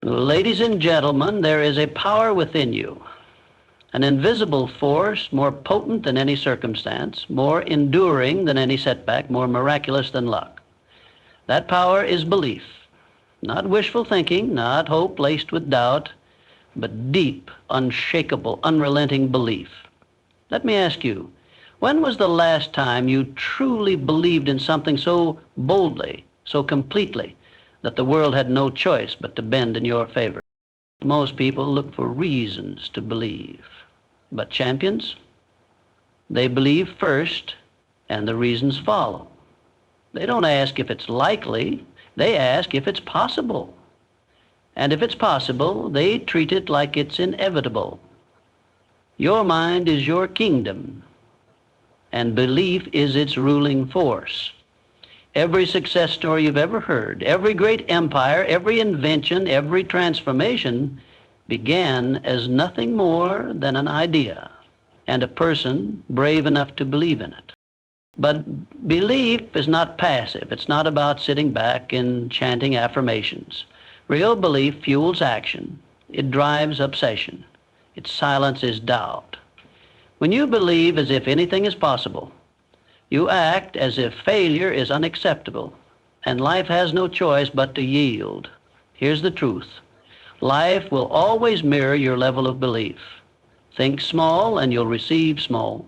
Ladies and gentlemen, there is a power within you, an invisible force more potent than any circumstance, more enduring than any setback, more miraculous than luck. That power is belief, not wishful thinking, not hope laced with doubt, but deep, unshakable, unrelenting belief. Let me ask you, when was the last time you truly believed in something so boldly, so completely, that the world had no choice but to bend in your favor? Most people look for reasons to believe, but champions, they believe first and the reasons follow. They don't ask if it's likely, they ask if it's possible. And if it's possible, they treat it like it's inevitable. Your mind is your kingdom, and belief is its ruling force. Every success story you've ever heard, every great empire, every invention, every transformation began as nothing more than an idea and a person brave enough to believe in it. But belief is not passive. It's not about sitting back and chanting affirmations. Real belief fuels action. It drives obsession. It silences doubt. When you believe as if anything is possible, you act as if failure is unacceptable and life has no choice but to yield. Here's the truth. Life will always mirror your level of belief. Think small and you'll receive small.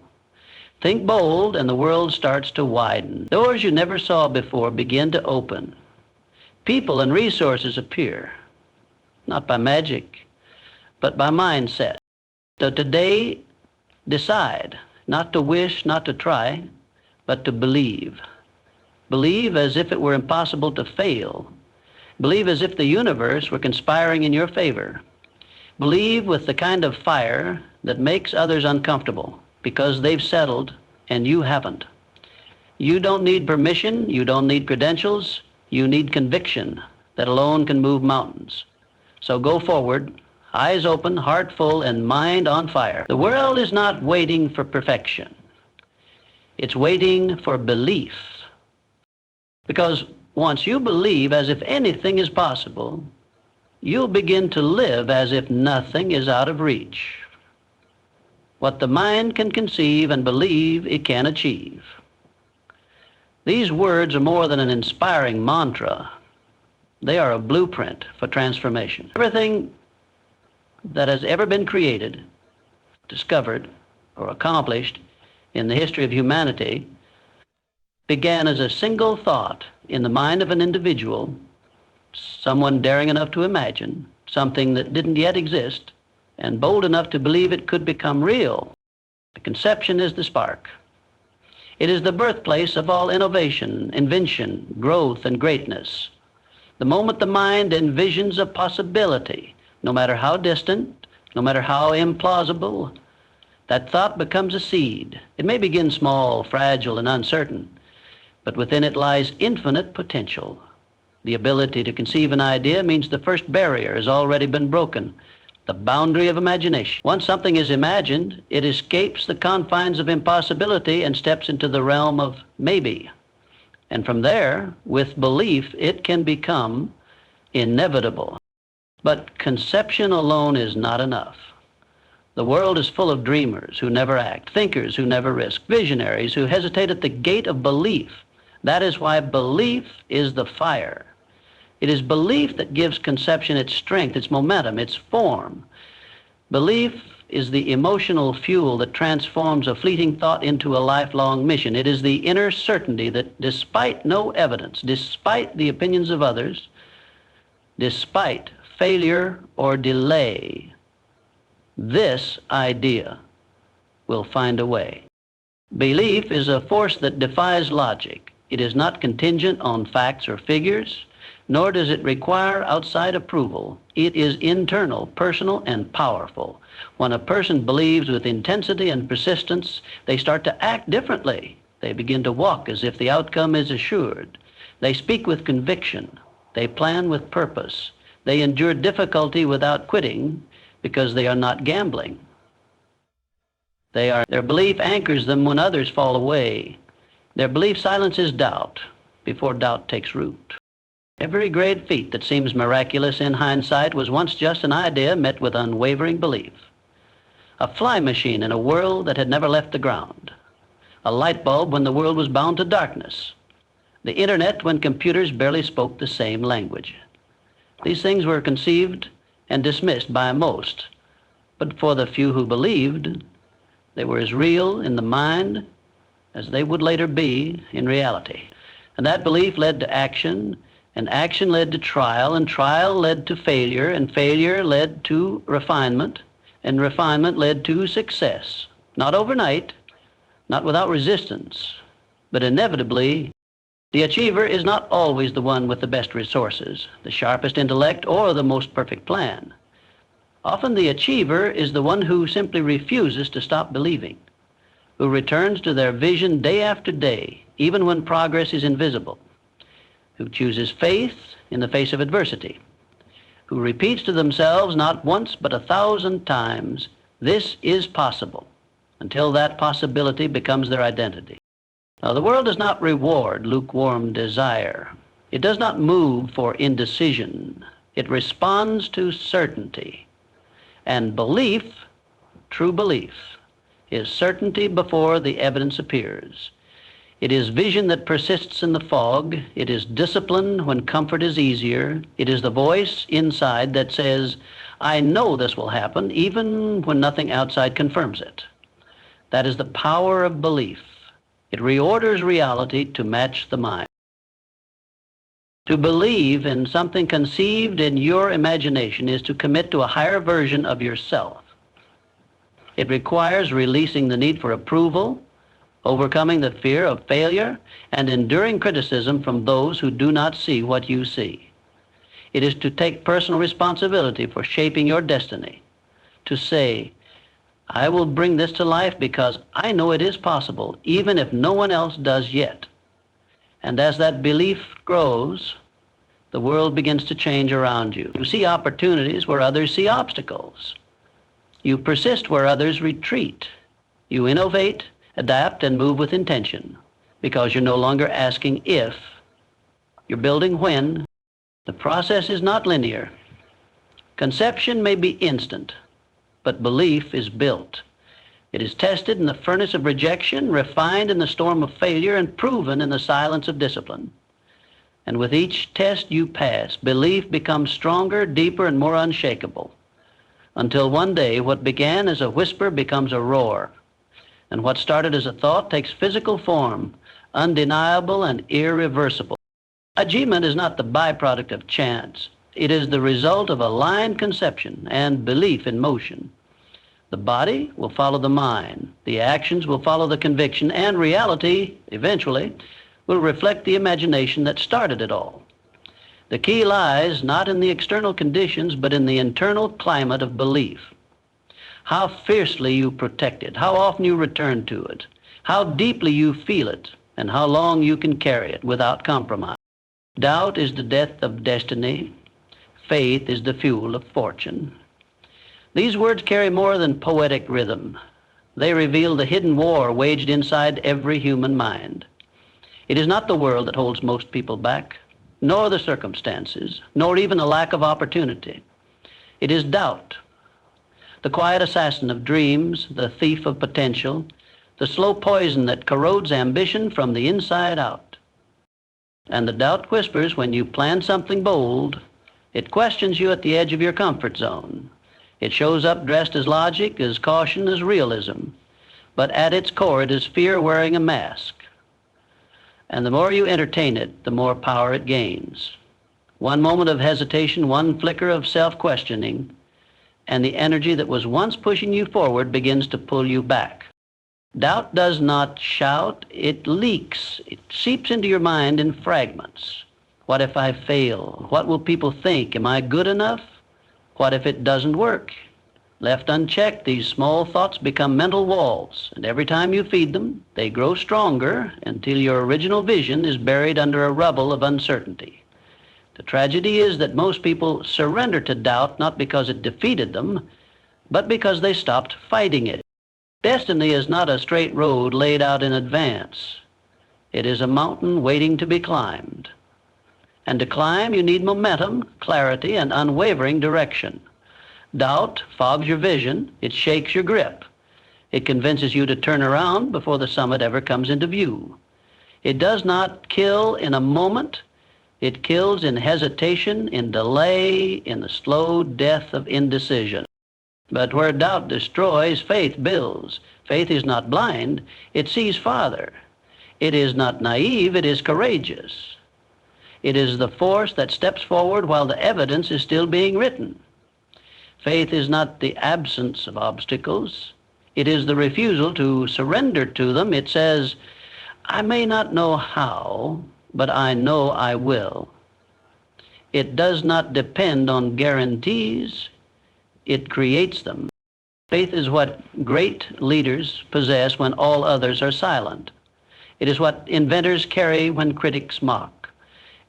Think bold and the world starts to widen. Doors you never saw before begin to open. People and resources appear, not by magic, but by mindset. So today, decide not to wish, not to try, but to believe. Believe as if it were impossible to fail. Believe as if the universe were conspiring in your favor. Believe with the kind of fire that makes others uncomfortable because they've settled and you haven't. You don't need permission, you don't need credentials, you need conviction that alone can move mountains. So go forward, eyes open, heart full, and mind on fire. The world is not waiting for perfection. It's waiting for belief. Because once you believe as if anything is possible, you'll begin to live as if nothing is out of reach. What the mind can conceive and believe it can achieve. These words are more than an inspiring mantra. They are a blueprint for transformation. Everything that has ever been created, discovered, or accomplished in the history of humanity began as a single thought in the mind of an individual, someone daring enough to imagine something that didn't yet exist and bold enough to believe it could become real. The conception is the spark. It is the birthplace of all innovation, invention, growth, and greatness. The moment the mind envisions a possibility, no matter how distant, no matter how implausible, that thought becomes a seed. It may begin small, fragile, and uncertain, but within it lies infinite potential. The ability to conceive an idea means the first barrier has already been broken, the boundary of imagination. Once something is imagined, it escapes the confines of impossibility and steps into the realm of maybe. And from there, with belief, it can become inevitable. But conception alone is not enough. The world is full of dreamers who never act, thinkers who never risk, visionaries who hesitate at the gate of belief. That is why belief is the fire. It is belief that gives conception its strength, its momentum, its form. Belief is the emotional fuel that transforms a fleeting thought into a lifelong mission. It is the inner certainty that despite no evidence, despite the opinions of others, despite failure or delay, this idea will find a way. Belief is a force that defies logic. It is not contingent on facts or figures, nor does it require outside approval. It is internal, personal, and powerful. When a person believes with intensity and persistence, they start to act differently. They begin to walk as if the outcome is assured. They speak with conviction. They plan with purpose. They endure difficulty without quitting because they are not gambling. Their belief anchors them when others fall away. Their belief silences doubt before doubt takes root. Every great feat that seems miraculous in hindsight was once just an idea met with unwavering belief. A fly machine in a world that had never left the ground. A light bulb when the world was bound to darkness. The internet when computers barely spoke the same language. These things were conceived and dismissed by most, but for the few who believed, they were as real in the mind as they would later be in reality. And that belief led to action, and action led to trial, and trial led to failure, and failure led to refinement, and refinement led to success. Not overnight, not without resistance, but inevitably. The achiever is not always the one with the best resources, the sharpest intellect, or the most perfect plan. Often the achiever is the one who simply refuses to stop believing, who returns to their vision day after day, even when progress is invisible, who chooses faith in the face of adversity, who repeats to themselves not once but 1,000 times, "This is possible," until that possibility becomes their identity. Now, the world does not reward lukewarm desire. It does not move for indecision. It responds to certainty. And belief, true belief, is certainty before the evidence appears. It is vision that persists in the fog. It is discipline when comfort is easier. It is the voice inside that says, "I know this will happen," even when nothing outside confirms it. That is the power of belief. It reorders reality to match the mind. To believe in something conceived in your imagination is to commit to a higher version of yourself. It requires releasing the need for approval, overcoming the fear of failure, and enduring criticism from those who do not see what you see. It is to take personal responsibility for shaping your destiny, to say, "I will bring this to life because I know it is possible, even if no one else does yet." And as that belief grows, the world begins to change around you. You see opportunities where others see obstacles. You persist where others retreat. You innovate, adapt, and move with intention because you're no longer asking if, you're building when. The process is not linear. Conception may be instant, but belief is built. It is tested in the furnace of rejection, refined in the storm of failure, and proven in the silence of discipline. And with each test you pass, belief becomes stronger, deeper, and more unshakable, until one day what began as a whisper becomes a roar, and what started as a thought takes physical form, undeniable and irreversible. Achievement is not the byproduct of chance. It is the result of aligned conception and belief in motion. The body will follow the mind, the actions will follow the conviction, and reality, eventually, will reflect the imagination that started it all. The key lies not in the external conditions, but in the internal climate of belief. How fiercely you protect it, how often you return to it, how deeply you feel it, and how long you can carry it without compromise. Doubt is the death of destiny. Faith is the fuel of fortune. These words carry more than poetic rhythm. They reveal the hidden war waged inside every human mind. It is not the world that holds most people back, nor the circumstances, nor even a lack of opportunity. It is doubt, the quiet assassin of dreams, the thief of potential, the slow poison that corrodes ambition from the inside out. And the doubt whispers when you plan something bold. It questions you at the edge of your comfort zone. It shows up dressed as logic, as caution, as realism. But at its core, it is fear wearing a mask. And the more you entertain it, the more power it gains. One moment of hesitation, one flicker of self-questioning, and the energy that was once pushing you forward begins to pull you back. Doubt does not shout, it leaks. It seeps into your mind in fragments. What if I fail? What will people think? Am I good enough? What if it doesn't work? Left unchecked, these small thoughts become mental walls, and every time you feed them, they grow stronger until your original vision is buried under a rubble of uncertainty. The tragedy is that most people surrender to doubt not because it defeated them, but because they stopped fighting it. Destiny is not a straight road laid out in advance. It is a mountain waiting to be climbed. And to climb, you need momentum, clarity, and unwavering direction. Doubt fogs your vision. It shakes your grip. It convinces you to turn around before the summit ever comes into view. It does not kill in a moment. It kills in hesitation, in delay, in the slow death of indecision. But where doubt destroys, faith builds. Faith is not blind. It sees farther. It is not naive. It is courageous. It is the force that steps forward while the evidence is still being written. Faith is not the absence of obstacles. It is the refusal to surrender to them. It says, I may not know how, but I know I will. It does not depend on guarantees. It creates them. Faith is what great leaders possess when all others are silent. It is what inventors carry when critics mock.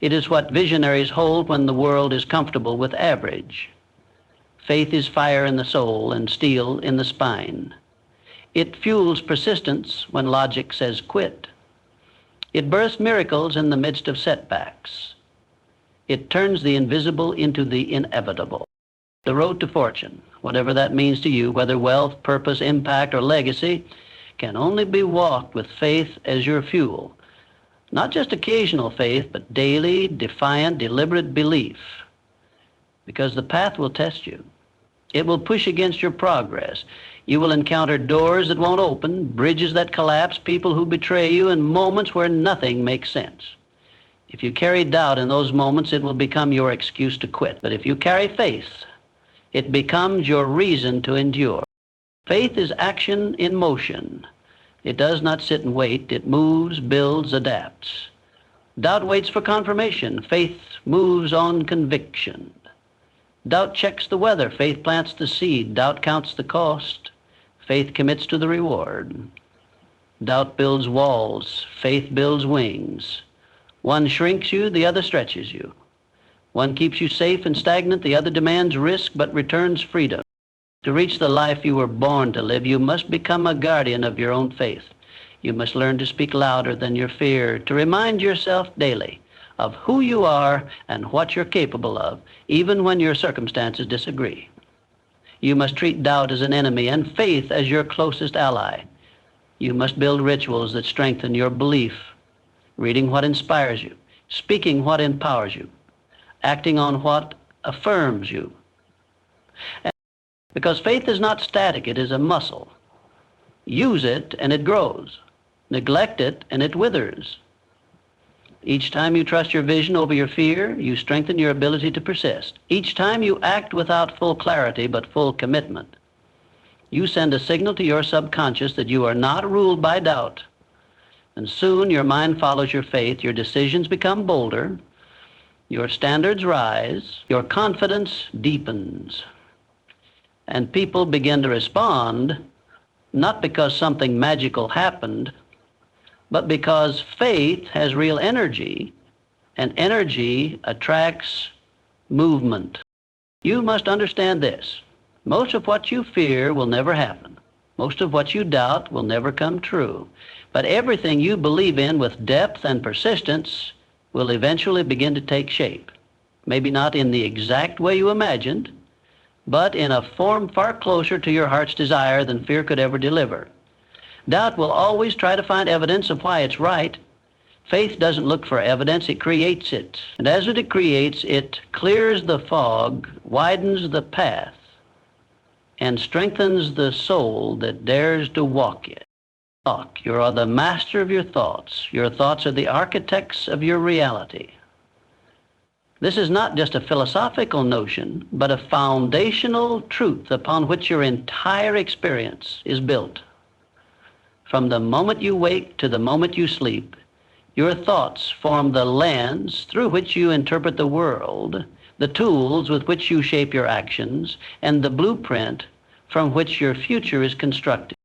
It is what visionaries hold when the world is comfortable with average. Faith is fire in the soul and steel in the spine. It fuels persistence when logic says quit. It births miracles in the midst of setbacks. It turns the invisible into the inevitable. The road to fortune, whatever that means to you, whether wealth, purpose, impact, or legacy, can only be walked with faith as your fuel. Not just occasional faith, but daily, defiant, deliberate belief. Because the path will test you. It will push against your progress. You will encounter doors that won't open, bridges that collapse, people who betray you, and moments where nothing makes sense. If you carry doubt in those moments, it will become your excuse to quit. But if you carry faith, it becomes your reason to endure. Faith is action in motion. It does not sit and wait. It moves, builds, adapts. Doubt waits for confirmation. Faith moves on conviction. Doubt checks the weather. Faith plants the seed. Doubt counts the cost. Faith commits to the reward. Doubt builds walls. Faith builds wings. One shrinks you, the other stretches you. One keeps you safe and stagnant, the other demands risk but returns freedom. To reach the life you were born to live, you must become a guardian of your own faith. You must learn to speak louder than your fear, to remind yourself daily of who you are and what you're capable of, even when your circumstances disagree. You must treat doubt as an enemy and faith as your closest ally. You must build rituals that strengthen your belief, reading what inspires you, speaking what empowers you, acting on what affirms you. Because faith is not static, it is a muscle. Use it and it grows. Neglect it and it withers. Each time you trust your vision over your fear, you strengthen your ability to persist. Each time you act without full clarity but full commitment, you send a signal to your subconscious that you are not ruled by doubt. And soon your mind follows your faith, your decisions become bolder, your standards rise, your confidence deepens. And people begin to respond, not because something magical happened, but because faith has real energy, and energy attracts movement. You must understand this. Most of what you fear will never happen. Most of what you doubt will never come true. But everything you believe in with depth and persistence will eventually begin to take shape. Maybe not in the exact way you imagined, but in a form far closer to your heart's desire than fear could ever deliver. Doubt will always try to find evidence of why it's right. Faith doesn't look for evidence, it creates it. And as it creates, it clears the fog, widens the path, and strengthens the soul that dares to walk it. You are the master of your thoughts. Your thoughts are the architects of your reality. This is not just a philosophical notion, but a foundational truth upon which your entire experience is built. From the moment you wake to the moment you sleep, your thoughts form the lens through which you interpret the world, the tools with which you shape your actions, and the blueprint from which your future is constructed.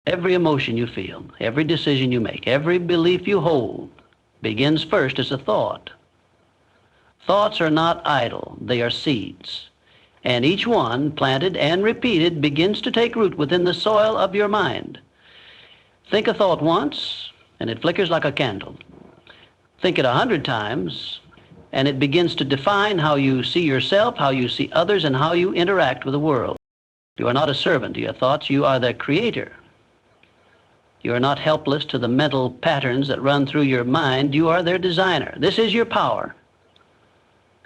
Every emotion you feel, every decision you make, every belief you hold begins first as a thought. Thoughts are not idle, they are seeds. And each one, planted and repeated, begins to take root within the soil of your mind. Think a thought once, and it flickers like a candle. Think it 100 times, and it begins to define how you see yourself, how you see others, and how you interact with the world. You are not a servant to your thoughts. You are the creator. You are not helpless to the mental patterns that run through your mind. You are their designer. This is your power,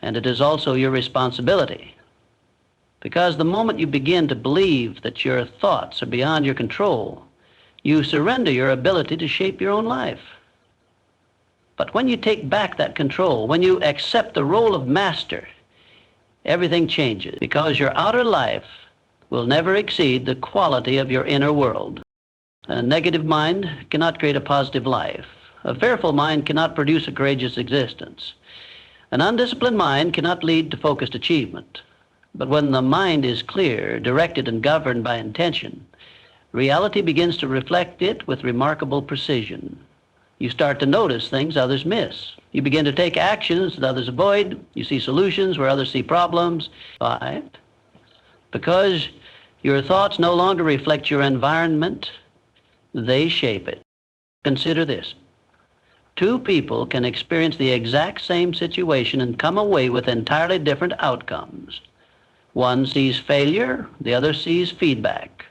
and it is also your responsibility. Because the moment you begin to believe that your thoughts are beyond your control, you surrender your ability to shape your own life. But when you take back that control, when you accept the role of master, everything changes, because your outer life will never exceed the quality of your inner world. A negative mind cannot create a positive life. A fearful mind cannot produce a courageous existence. An undisciplined mind cannot lead to focused achievement. But when the mind is clear, directed, and governed by intention, reality begins to reflect it with remarkable precision. You start to notice things others miss. You begin to take actions that others avoid. You see solutions where others see problems. Why? Because your thoughts no longer reflect your environment, they shape it. Consider this. Two people can experience the exact same situation and come away with entirely different outcomes. One sees failure, the other sees feedback.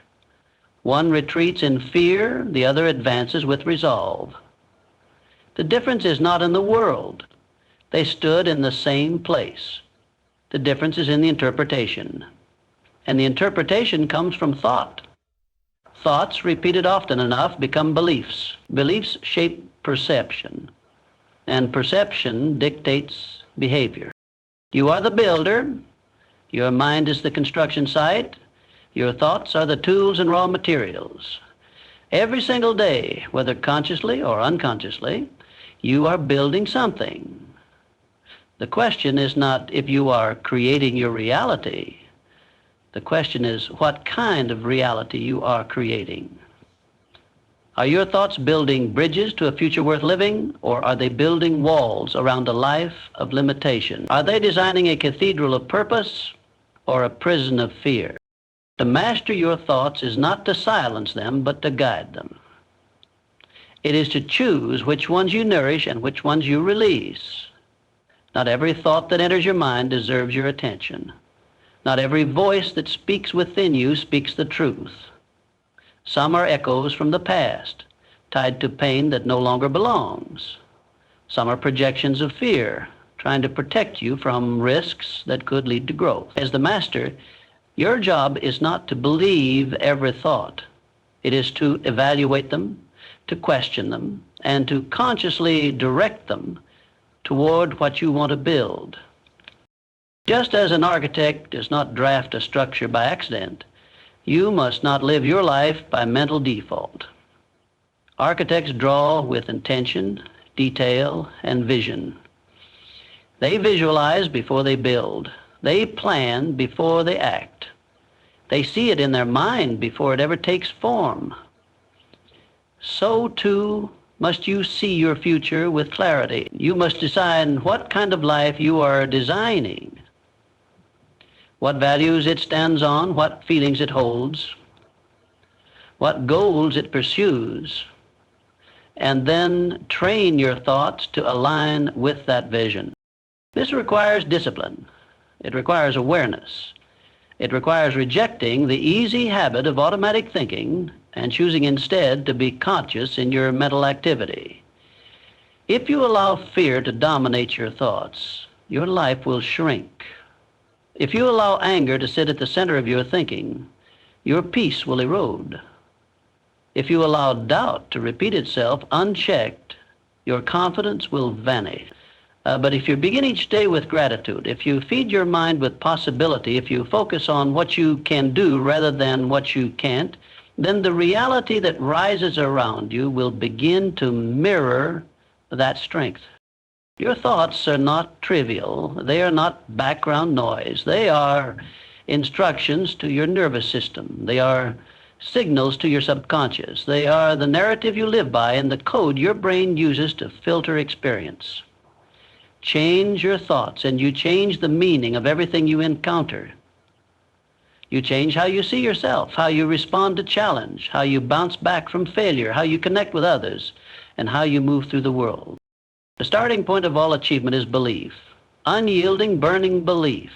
One retreats in fear, the other advances with resolve. The difference is not in the world. They stood in the same place. The difference is in the interpretation. And the interpretation comes from thought. Thoughts repeated often enough become beliefs. Beliefs shape perception, and perception dictates behavior. You are the builder. Your mind is the construction site. Your thoughts are the tools and raw materials. Every single day, whether consciously or unconsciously, you are building something. The question is not if you are creating your reality. The question is what kind of reality you are creating. Are your thoughts building bridges to a future worth living, or are they building walls around a life of limitation? Are they designing a cathedral of purpose or a prison of fear? To master your thoughts is not to silence them, but to guide them. It is to choose which ones you nourish and which ones you release. Not every thought that enters your mind deserves your attention. Not every voice that speaks within you speaks the truth. Some are echoes from the past, tied to pain that no longer belongs. Some are projections of fear, trying to protect you from risks that could lead to growth. As the master, your job is not to believe every thought. It is to evaluate them, to question them, and to consciously direct them toward what you want to build. Just as an architect does not draft a structure by accident, you must not live your life by mental default. Architects draw with intention, detail, and vision. They visualize before they build. They plan before they act. They see it in their mind before it ever takes form. So too must you see your future with clarity. You must decide what kind of life you are designing, what values it stands on, what feelings it holds, what goals it pursues, and then train your thoughts to align with that vision. This requires discipline. It requires awareness. It requires rejecting the easy habit of automatic thinking and choosing instead to be conscious in your mental activity. If you allow fear to dominate your thoughts, your life will shrink. If you allow anger to sit at the center of your thinking, your peace will erode. If you allow doubt to repeat itself unchecked, your confidence will vanish. But if you begin each day with gratitude, if you feed your mind with possibility, if you focus on what you can do rather than what you can't, then the reality that rises around you will begin to mirror that strength. Your thoughts are not trivial. They are not background noise. They are instructions to your nervous system. They are signals to your subconscious. They are the narrative you live by and the code your brain uses to filter experience. Change your thoughts and you change the meaning of everything you encounter. You change how you see yourself, how you respond to challenge, how you bounce back from failure, how you connect with others, and how you move through the world. The starting point of all achievement is belief, unyielding, burning belief.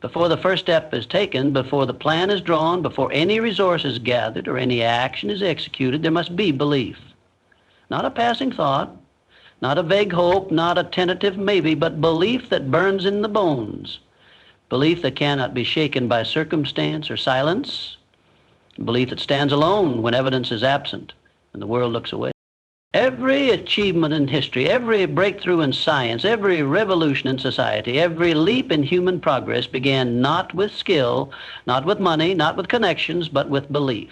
Before the first step is taken, before the plan is drawn, before any resource is gathered or any action is executed, there must be belief. Not a passing thought, not a vague hope, not a tentative maybe, but belief that burns in the bones. Belief that cannot be shaken by circumstance or silence. Belief that stands alone when evidence is absent and the world looks away. Every achievement in history, every breakthrough in science, every revolution in society, every leap in human progress began not with skill, not with money, not with connections, but with belief.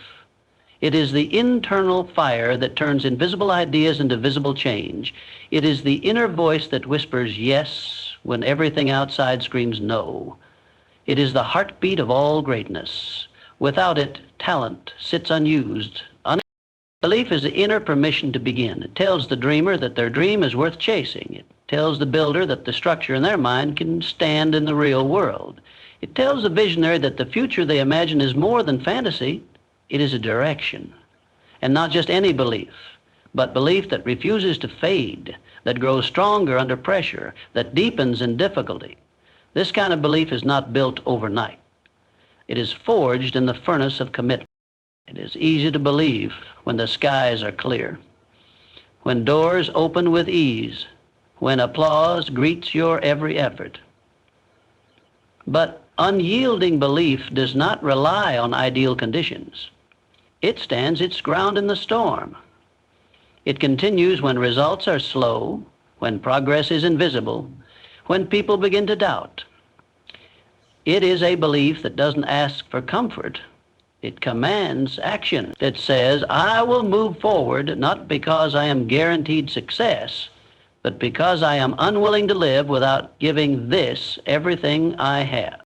It is the internal fire that turns invisible ideas into visible change. It is the inner voice that whispers yes when everything outside screams no. It is the heartbeat of all greatness. Without it, talent sits unused. Belief is the inner permission to begin. It tells the dreamer that their dream is worth chasing. It tells the builder that the structure in their mind can stand in the real world. It tells the visionary that the future they imagine is more than fantasy. It is a direction. And not just any belief, but belief that refuses to fade, that grows stronger under pressure, that deepens in difficulty. This kind of belief is not built overnight. It is forged in the furnace of commitment. It is easy to believe when the skies are clear, when doors open with ease, when applause greets your every effort. But unyielding belief does not rely on ideal conditions. It stands its ground in the storm. It continues when results are slow, when progress is invisible, when people begin to doubt. It is a belief that doesn't ask for comfort. It commands action. It says, I will move forward not because I am guaranteed success, but because I am unwilling to live without giving this everything I have.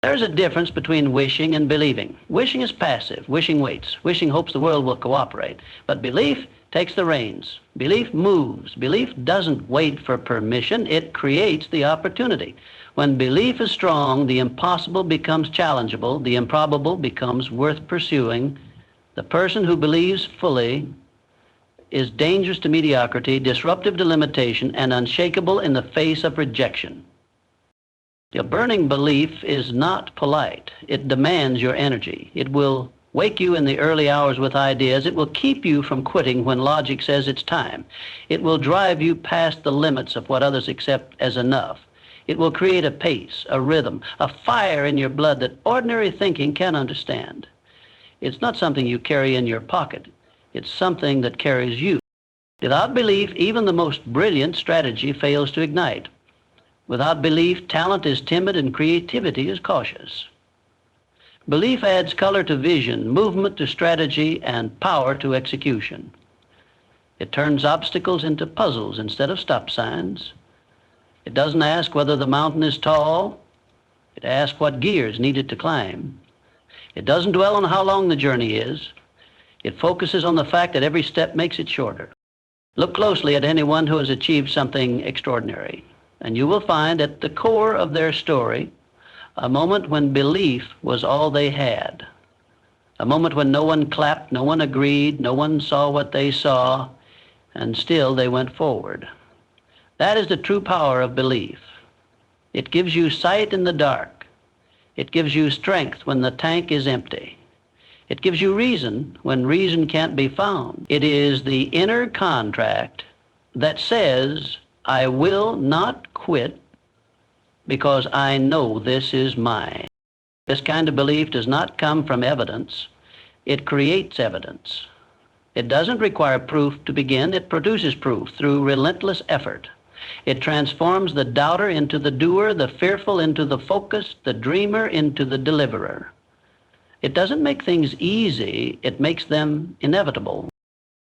There's a difference between wishing and believing. Wishing is passive. Wishing waits. Wishing hopes the world will cooperate. But belief takes the reins. Belief moves. Belief doesn't wait for permission. It creates the opportunity. When belief is strong, the impossible becomes challengeable. The improbable becomes worth pursuing. The person who believes fully is dangerous to mediocrity, disruptive to limitation, and unshakable in the face of rejection. Your burning belief is not polite. It demands your energy. It will wake you in the early hours with ideas. It will keep you from quitting when logic says it's time. It will drive you past the limits of what others accept as enough. It will create a pace, a rhythm, a fire in your blood that ordinary thinking can't understand. It's not something you carry in your pocket. It's something that carries you. Without belief, even the most brilliant strategy fails to ignite. Without belief, talent is timid and creativity is cautious. Belief adds color to vision, movement to strategy, and power to execution. It turns obstacles into puzzles instead of stop signs. It doesn't ask whether the mountain is tall. It asks what gears needed to climb. It doesn't dwell on how long the journey is. It focuses on the fact that every step makes it shorter. Look closely at anyone who has achieved something extraordinary, and you will find at the core of their story a moment when belief was all they had, a moment when no one clapped, no one agreed, no one saw what they saw, and still they went forward. That is the true power of belief. It gives you sight in the dark. It gives you strength when the tank is empty. It gives you reason when reason can't be found. It is the inner contract that says, I will not quit because I know this is mine. This kind of belief does not come from evidence. It creates evidence. It doesn't require proof to begin. It produces proof through relentless effort. It transforms the doubter into the doer, the fearful into the focused, the dreamer into the deliverer. It doesn't make things easy. It makes them inevitable.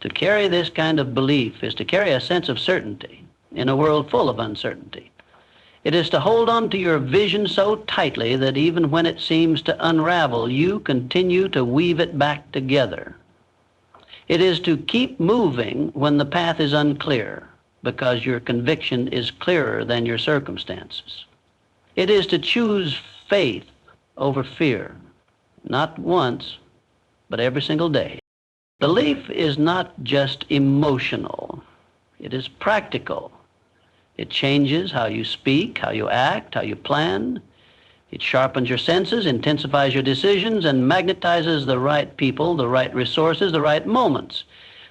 To carry this kind of belief is to carry a sense of certainty in a world full of uncertainty. It is to hold on to your vision so tightly that even when it seems to unravel, you continue to weave it back together. It is to keep moving when the path is unclear, because your conviction is clearer than your circumstances. It is to choose faith over fear, not once, but every single day. Belief is not just emotional. It is practical. It changes how you speak, how you act, how you plan. It sharpens your senses, intensifies your decisions, and magnetizes the right people, the right resources, the right moments.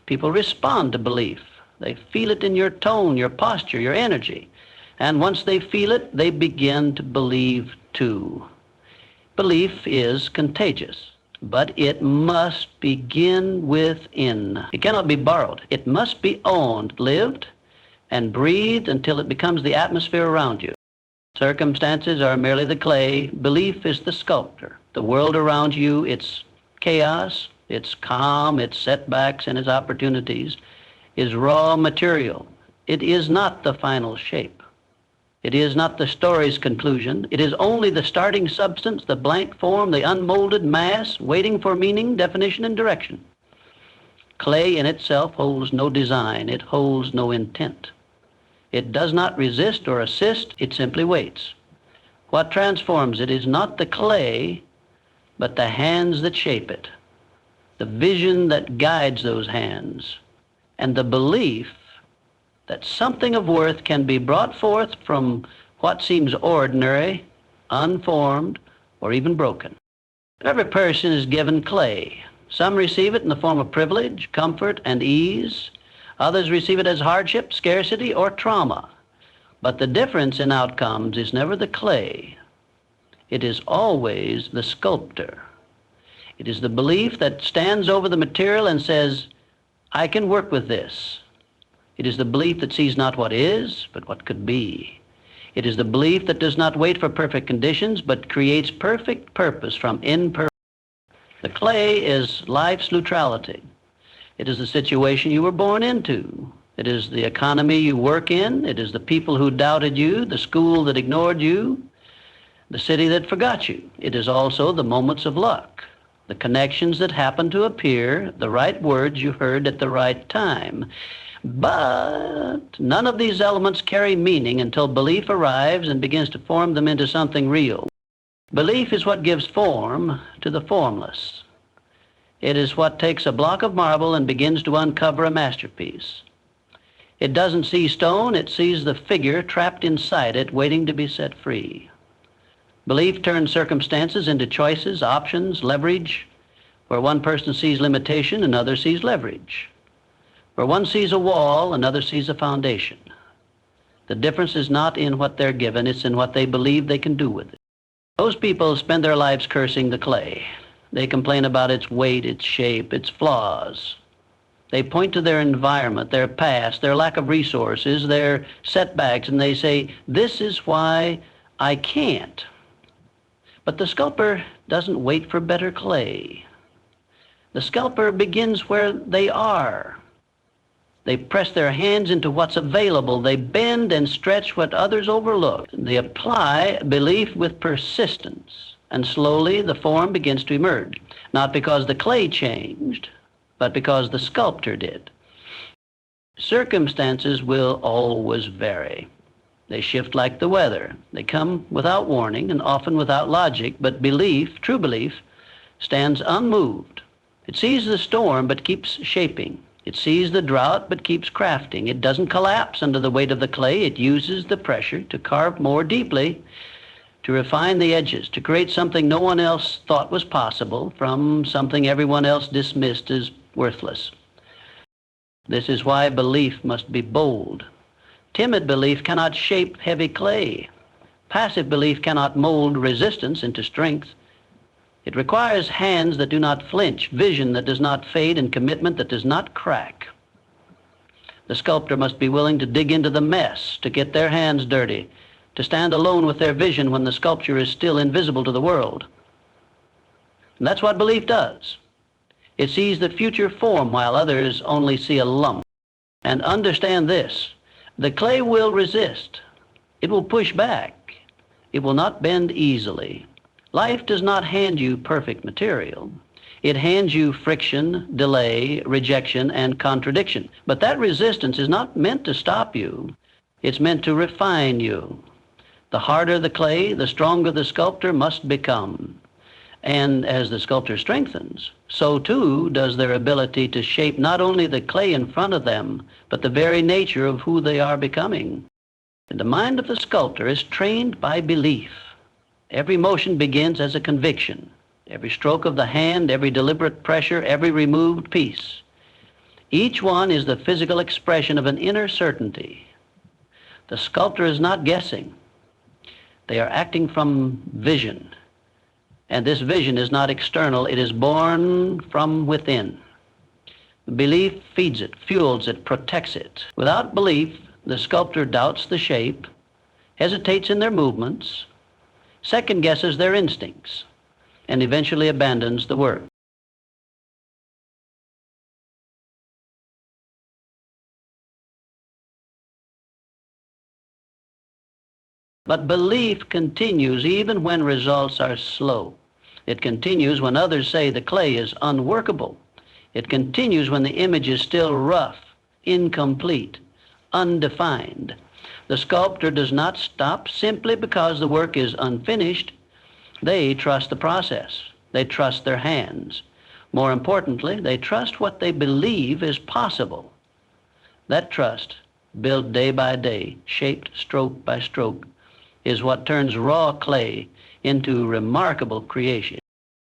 People respond to belief. They feel it in your tone, your posture, your energy. And once they feel it, they begin to believe too. Belief is contagious, but it must begin within. It cannot be borrowed. It must be owned, lived, and breathed until it becomes the atmosphere around you. Circumstances are merely the clay. Belief is the sculptor. The world around you, its chaos, its calm, its setbacks, and its opportunities, is raw material. It is not the final shape. It is not the story's conclusion. It is only the starting substance, the blank form, the unmolded mass, waiting for meaning, definition, and direction. Clay in itself holds no design. It holds no intent. It does not resist or assist. It simply waits. What transforms it is not the clay, but the hands that shape it, the vision that guides those hands, and the belief that something of worth can be brought forth from what seems ordinary, unformed, or even broken. Every person is given clay. Some receive it in the form of privilege, comfort, and ease. Others receive it as hardship, scarcity, or trauma. But the difference in outcomes is never the clay. It is always the sculptor. It is the belief that stands over the material and says, I can work with this. It is the belief that sees not what is, but what could be. It is the belief that does not wait for perfect conditions, but creates perfect purpose from imperfect. The clay is life's neutrality. It is the situation you were born into. It is the economy you work in. It is the people who doubted you, the school that ignored you, the city that forgot you. It is also the moments of luck, the connections that happen to appear, the right words you heard at the right time. But none of these elements carry meaning until belief arrives and begins to form them into something real. Belief is what gives form to the formless. It is what takes a block of marble and begins to uncover a masterpiece. It doesn't see stone, it sees the figure trapped inside it, waiting to be set free. Belief turns circumstances into choices, options, leverage. Where one person sees limitation, another sees leverage. Where one sees a wall, another sees a foundation. The difference is not in what they're given, it's in what they believe they can do with it. Those people spend their lives cursing the clay. They complain about its weight, its shape, its flaws. They point to their environment, their past, their lack of resources, their setbacks, and they say, this is why I can't. But the sculptor doesn't wait for better clay. The sculptor begins where they are. They press their hands into what's available. They bend and stretch what others overlook. They apply belief with persistence. And slowly the form begins to emerge, not because the clay changed, but because the sculptor did. Circumstances will always vary. They shift like the weather. They come without warning and often without logic, but belief, true belief, stands unmoved. It sees the storm but keeps shaping. It sees the drought but keeps crafting. It doesn't collapse under the weight of the clay. It uses the pressure to carve more deeply, to refine the edges, to create something no one else thought was possible from something everyone else dismissed as worthless. This is why belief must be bold. Timid belief cannot shape heavy clay. Passive belief cannot mold resistance into strength. It requires hands that do not flinch, vision that does not fade, and commitment that does not crack. The sculptor must be willing to dig into the mess, to get their hands dirty, to stand alone with their vision when the sculpture is still invisible to the world. And that's what belief does. It sees the future form while others only see a lump. And understand this, the clay will resist. It will push back. It will not bend easily. Life does not hand you perfect material. It hands you friction, delay, rejection, and contradiction. But that resistance is not meant to stop you. It's meant to refine you. The harder the clay, the stronger the sculptor must become. And as the sculptor strengthens, so too does their ability to shape not only the clay in front of them, but the very nature of who they are becoming. And the mind of the sculptor is trained by belief. Every motion begins as a conviction. Every stroke of the hand, every deliberate pressure, every removed piece. Each one is the physical expression of an inner certainty. The sculptor is not guessing. They are acting from vision. And this vision is not external, it is born from within. Belief feeds it, fuels it, protects it. Without belief, the sculptor doubts the shape, hesitates in their movements, second guesses their instincts, and eventually abandons the work. But belief continues even when results are slow. It continues when others say the clay is unworkable. It continues when the image is still rough, incomplete, undefined. The sculptor does not stop simply because the work is unfinished. They trust the process. They trust their hands. More importantly, they trust what they believe is possible. That trust, built day by day, shaped stroke by stroke, is what turns raw clay into remarkable creation.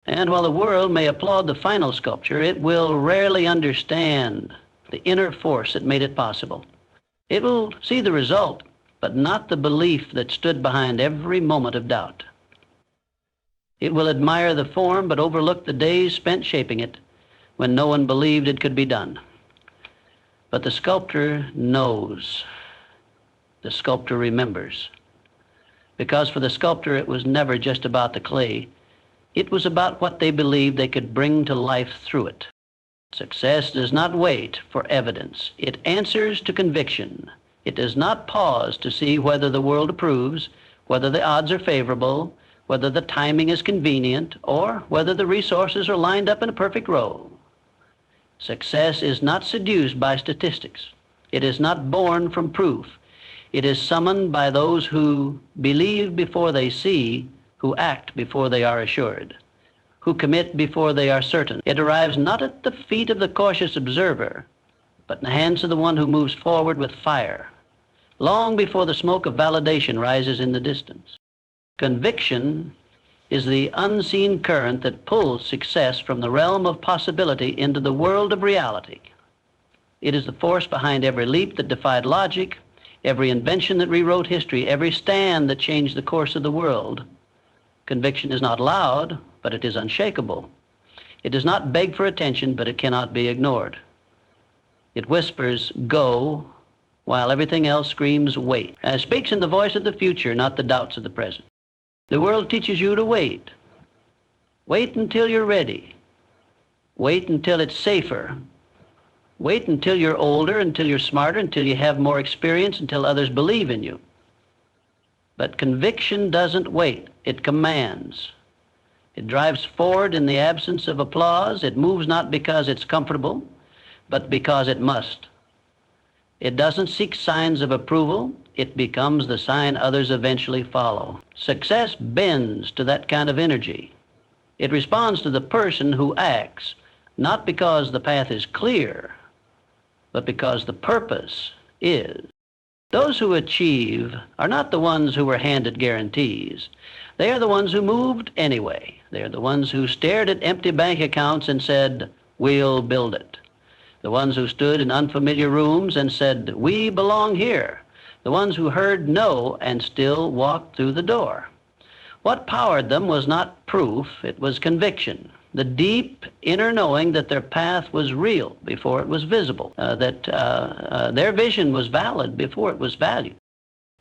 And while the world may applaud the final sculpture, it will rarely understand the inner force that made it possible. It will see the result, but not the belief that stood behind every moment of doubt. It will admire the form, but overlook the days spent shaping it when no one believed it could be done. But the sculptor knows. The sculptor remembers. Because for the sculptor, it was never just about the clay. It was about what they believed they could bring to life through it. Success does not wait for evidence. It answers to conviction. It does not pause to see whether the world approves, whether the odds are favorable, whether the timing is convenient, or whether the resources are lined up in a perfect row. Success is not seduced by statistics. It is not born from proof. It is summoned by those who believe before they see, who act before they are assured, who commit before they are certain. It arrives not at the feet of the cautious observer, but in the hands of the one who moves forward with fire, long before the smoke of validation rises in the distance. Conviction is the unseen current that pulls success from the realm of possibility into the world of reality. It is the force behind every leap that defied logic, every invention that rewrote history, every stand that changed the course of the world. Conviction is not loud, but it is unshakable. It does not beg for attention, but it cannot be ignored. It whispers, go, while everything else screams, wait. And it speaks in the voice of the future, not the doubts of the present. The world teaches you to wait. Wait until you're ready. Wait until it's safer. Wait until you're older, until you're smarter, until you have more experience, until others believe in you. But conviction doesn't wait. It commands. It drives forward in the absence of applause. It moves not because it's comfortable, but because it must. It doesn't seek signs of approval. It becomes the sign others eventually follow. Success bends to that kind of energy. It responds to the person who acts, not because the path is clear, but because the purpose is. Those who achieve are not the ones who were handed guarantees. They are the ones who moved anyway. They are the ones who stared at empty bank accounts and said, we'll build it. The ones who stood in unfamiliar rooms and said, we belong here. The ones who heard no and still walked through the door. What powered them was not proof, it was conviction. The deep inner knowing that their path was real before it was visible, that their vision was valid before it was valued.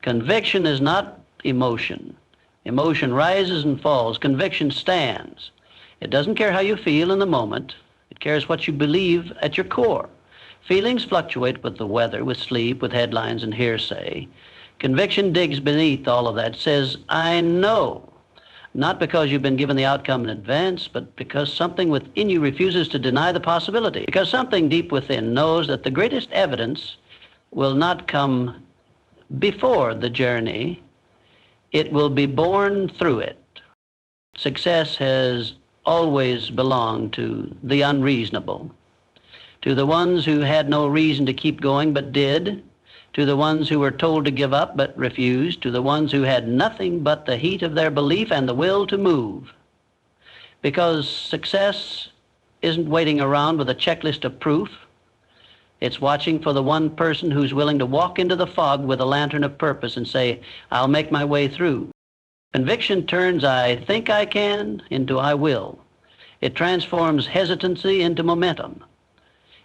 Conviction is not emotion. Emotion rises and falls. Conviction stands. It doesn't care how you feel in the moment. It cares what you believe at your core. Feelings fluctuate with the weather, with sleep, with headlines and hearsay. Conviction digs beneath all of that, says, I know. Not because you've been given the outcome in advance, but because something within you refuses to deny the possibility. Because something deep within knows that the greatest evidence will not come before the journey. It will be born through it. Success has always belonged to the unreasonable, to the ones who had no reason to keep going but did, to the ones who were told to give up but refused, to the ones who had nothing but the heat of their belief and the will to move. Because success isn't waiting around with a checklist of proof. It's watching for the one person who's willing to walk into the fog with a lantern of purpose and say, I'll make my way through. Conviction turns I think I can into I will. It transforms hesitancy into momentum.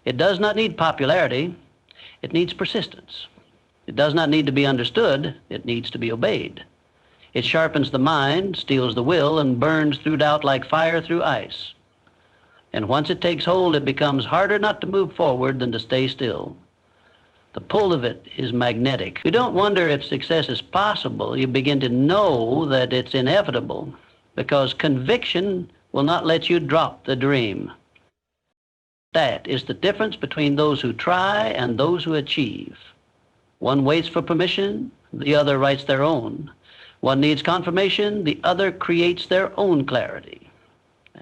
It does not need popularity. It needs persistence. It does not need to be understood. It needs to be obeyed. It sharpens the mind, steels the will, and burns through doubt like fire through ice. And once it takes hold, it becomes harder not to move forward than to stay still. The pull of it is magnetic. You don't wonder if success is possible. You begin to know that it's inevitable, because conviction will not let you drop the dream. That is the difference between those who try and those who achieve. One waits for permission, the other writes their own. One needs confirmation, the other creates their own clarity.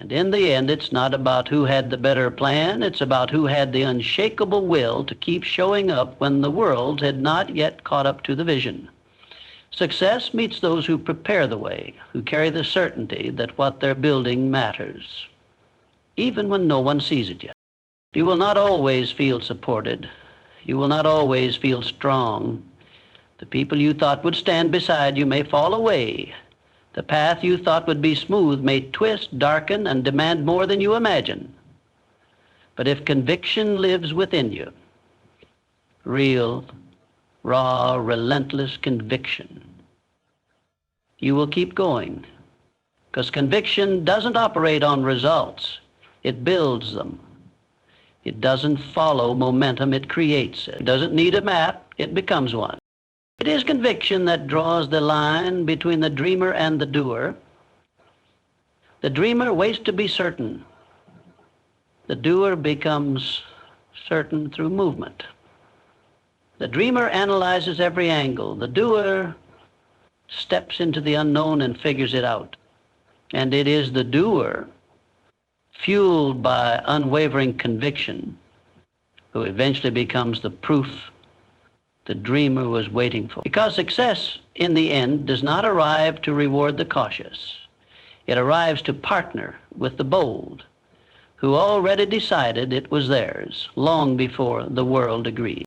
And in the end, it's not about who had the better plan, it's about who had the unshakable will to keep showing up when the world had not yet caught up to the vision. Success meets those who prepare the way, who carry the certainty that what they're building matters, even when no one sees it yet. You will not always feel supported. You will not always feel strong. The people you thought would stand beside you may fall away. The path you thought would be smooth may twist, darken, and demand more than you imagine. But if conviction lives within you, real, raw, relentless conviction, you will keep going. Because conviction doesn't operate on results. It builds them. It doesn't follow momentum, it creates it. It doesn't need a map, it becomes one. It is conviction that draws the line between the dreamer and the doer. The dreamer waits to be certain. The doer becomes certain through movement. The dreamer analyzes every angle. The doer steps into the unknown and figures it out. And it is the doer, fueled by unwavering conviction, who eventually becomes the proof the dreamer was waiting for. Because success, in the end, does not arrive to reward the cautious. It arrives to partner with the bold, who already decided it was theirs long before the world agreed.